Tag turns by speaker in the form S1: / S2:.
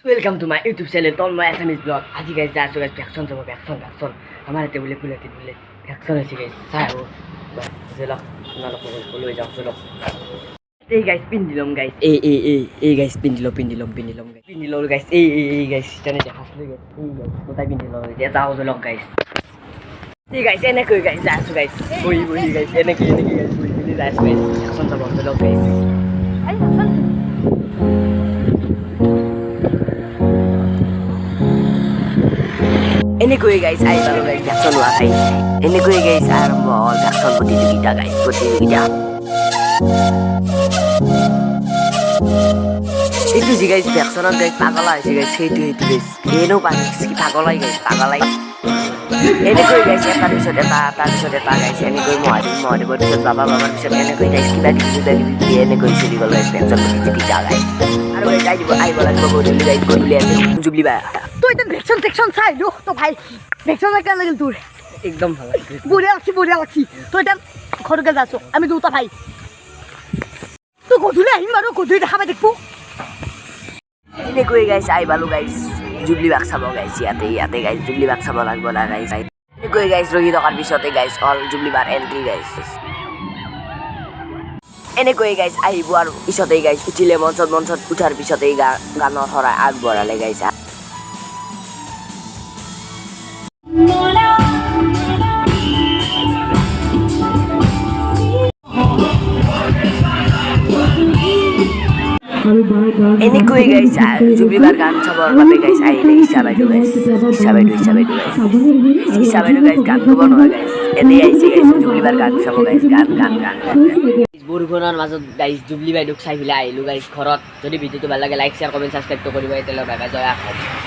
S1: Welcome to my YouTube channel, Tolma SMS Blog. आज guys जा सो guys भ्याक्सन छ भ्याक्सन हमारे ते बोले भ्याक्सन है guys साय हो बस चलो ना लोग ले जाओ चलो ए guys पिन्दिलम guys ए guys पिन्दिलम guys ए guys जाने जा हासले guys ए guys कोता पिन्दिलम जा जाओ चलो guys ए guys एने को guys जा सो guys बोई guys एने को guys बोई जा सो guys भ्याक्सन छ चलो guys आई भ्याक्सन Ini gue guys, ayo baru guys Jackson wakai. Ini gue guys, aram bol Jackson putih kita guys, putih kita. Itu sih guys, Jackson guys pagal sih guys, itu guys. Ini paling sih pagal guys. Ini gue guys, ya tadi sudah guys. Ini gue mau ada buat bapak bisa ini gue guys kita ini gue sih kalau guys Jackson putih kita guys. Aduh guys, ayo bola gue dulu guys, gue dulu ya jubli bah.
S2: तो इतना भेक्सन चाहिए लो तो भाई भेक्सन क्या लगे दूर
S1: एकदम ভালো
S2: बुढ़िया लक्षी तो इतना खरके जासो আমি দুটা ভাই তো গধুলে আহিম আৰু গধুলি দেখাবা দেখবো
S1: এনে কই গাইস আই বালু গাইস জুবলি বাক চাব গাইস ইয়াতে গাইস জুবলি বাক চাব লাগব না গাইস এনে কই গাইস ৰহি টকাৰ পিছতে গাইস অল জুবলি বাৰ এন্ট্ৰি গাইস এনে কই গাইস আহিব আৰু পিছতে গাইস উঠিলে মঞ্চত উঠাৰ পিছতে গানৰ হৰা আগবঢ়ালে guys Ini gue guys, Jubli bar kan sabar babe guys, ini Isa Baidu guys kan bono guys, ini guys Jubli bar kan sabar guys kan. Borukonar মাজত guys Jubli Baidu চাই ফিলে আহিলো guys ঘৰত যদি ভিডিওটো ভাল লাগে লাইক শেয়াৰ কমেন্ট সাবস্ক্ৰাইব কৰিবা এতিয়ালৈ বাই বাই জয়